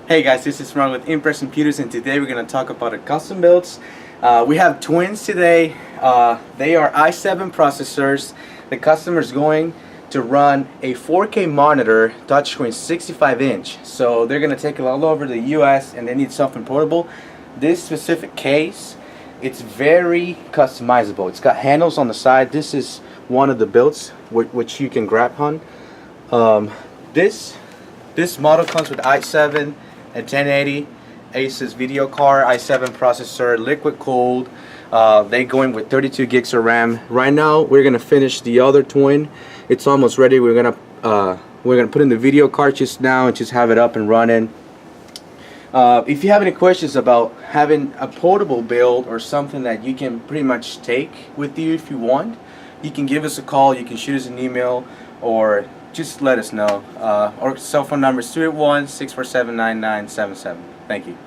Hey guys, this is Ron with Impress Computers, and today we're going to talk about our custom builds. We have twins today. They are i7 processors. The customer is going to run a 4K monitor, touchscreen 65-inch. So they're going to take it all over the US and they need something portable. This specific case, it's very customizable. It's got handles on the side. This is one of the builds which you can grab on. This model comes with i7 and 1080 Asus video card, i7 processor, liquid cooled. They going with 32 gigs of RAM. Right now we're gonna finish the other twin. It's almost ready. We're gonna put in the video card just now and just have it up and running. If you have any questions about having a portable build or something that you can pretty much take with you if you want, you can give us a call, you can shoot us an email, or just let us know. Our cell phone number is 281-647-9977. Thank you.